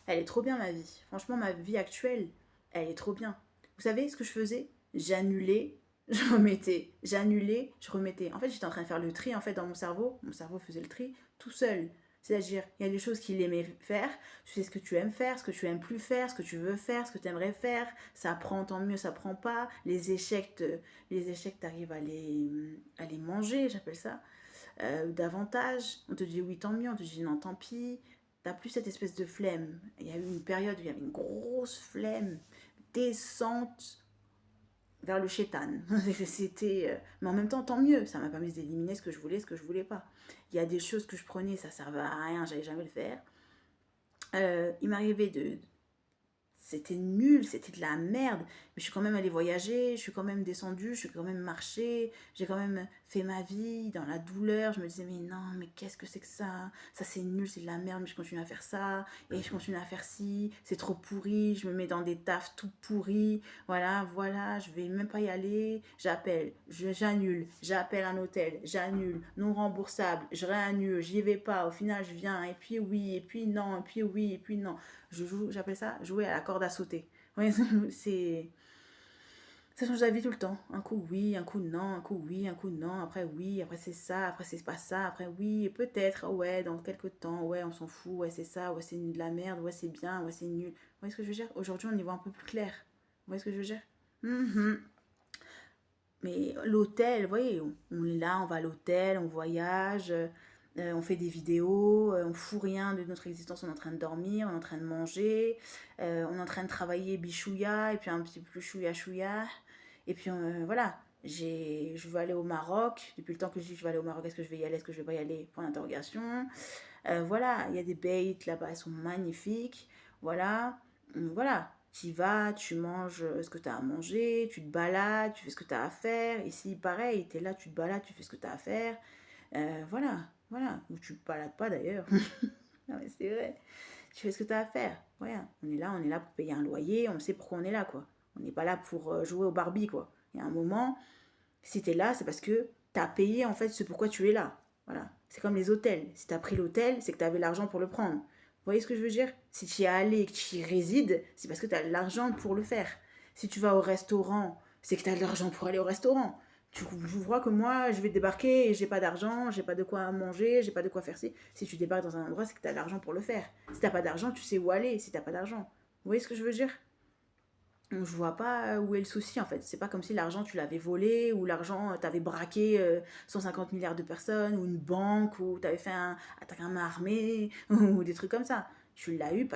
Elle est trop bien ma vie. Franchement, ma vie actuelle, elle est trop bien. Vous savez ce que je faisais? J'annulais, je remettais. J'annulais, je remettais. En fait, j'étais en train de faire le tri en fait dans mon cerveau. Mon cerveau faisait le tri tout seul. C'est-à-dire, il y a des choses qu'il aimait faire. Tu sais ce que tu aimes faire, ce que tu aimes plus faire, ce que tu veux faire, ce que tu aimerais faire. Ça prend, tant mieux, ça prend pas. Les échecs, t'arrives à les manger, j'appelle ça. Davantage. On te dit oui, tant mieux. On te dit non, tant pis. T'as plus cette espèce de flemme. Il y a eu une période où il y avait une grosse flemme descente vers le chétan. Mais en même temps, tant mieux. Ça m'a permis d'éliminer ce que je voulais pas. Il y a des choses que je prenais, ça servait à rien, j'allais jamais le faire. Il m'arrivait de, c'était nul, c'était de la merde. Mais je suis quand même allée voyager, je suis quand même descendue, je suis quand même marché, j'ai quand même fait ma vie dans la douleur. Je me disais, mais non, mais qu'est-ce que c'est que ça? Ça c'est nul, c'est de la merde, mais je continue à faire ça, et je continue à faire ci, c'est trop pourri, je me mets dans des tafs tout pourris. Voilà, je vais même pas y aller. J'annule, j'appelle un hôtel, j'annule, non remboursable, je réannule, j'y vais pas, au final je viens, et puis oui, et puis non, et puis oui, et puis non. J'appelle ça jouer à la corde à sauter. Ouais, c'est. Ça change la vie tout le temps. Un coup oui, un coup non, un coup oui, un coup non. Après oui, après c'est ça, après c'est pas ça, après oui, peut-être, ouais, dans quelques temps, ouais, on s'en fout, ouais, c'est ça, ouais, c'est de la merde, ouais, c'est bien, ouais, c'est nul. Vous voyez ce que je veux dire? Aujourd'hui, on y voit un peu plus clair. Vous voyez ce que je veux dire? Mhm. Mais l'hôtel, vous voyez, on est là, on va à l'hôtel, on voyage, on fait des vidéos, on fout rien de notre existence, on est en train de dormir, on est en train de manger, on est en train de travailler bichouya, et puis un petit peu chouya chouya. Et puis voilà, je veux aller au Maroc. Depuis le temps que je dis que je vais aller au Maroc, est-ce que je vais y aller, est-ce que je vais pas y aller? Point d'interrogation. Voilà, il y a des baits là-bas, elles sont magnifiques. Voilà, voilà. Tu y vas, tu manges ce que tu as à manger, tu te balades, tu fais ce que tu as à faire. Ici, pareil, tu es là, tu te balades, tu fais ce que tu as à faire. Voilà. Ou tu te balades pas d'ailleurs. Non, mais c'est vrai. Tu fais ce que tu as à faire. Voilà. On est là pour payer un loyer, on sait pourquoi on est là, quoi. On n'est pas là pour jouer au Barbie, quoi. Il y a un moment, si tu es là, c'est parce que tu as payé, en fait, ce pourquoi tu es là. Voilà. C'est comme les hôtels. Si tu as pris l'hôtel, c'est que tu avais l'argent pour le prendre. Vous voyez ce que je veux dire? Si tu y es allé et que tu y résides, c'est parce que tu as l'argent pour le faire. Si tu vas au restaurant, c'est que tu as de l'argent pour aller au restaurant. Je vois que moi, je vais débarquer et j'ai pas d'argent, j'ai pas de quoi manger, j'ai pas de quoi faire ci. Si tu débarques dans un endroit, c'est que tu as l'argent pour le faire. Si t'as pas d'argent, tu sais où aller si t'as pas d'argent. Vous voyez ce que je veux dire? Donc, je vois pas où est le souci en fait. C'est pas comme si l'argent tu l'avais volé ou l'argent t'avais braqué 150 milliards de personnes ou une banque ou t'avais fait un attaque à main armée ou des trucs comme ça. Tu l'as eu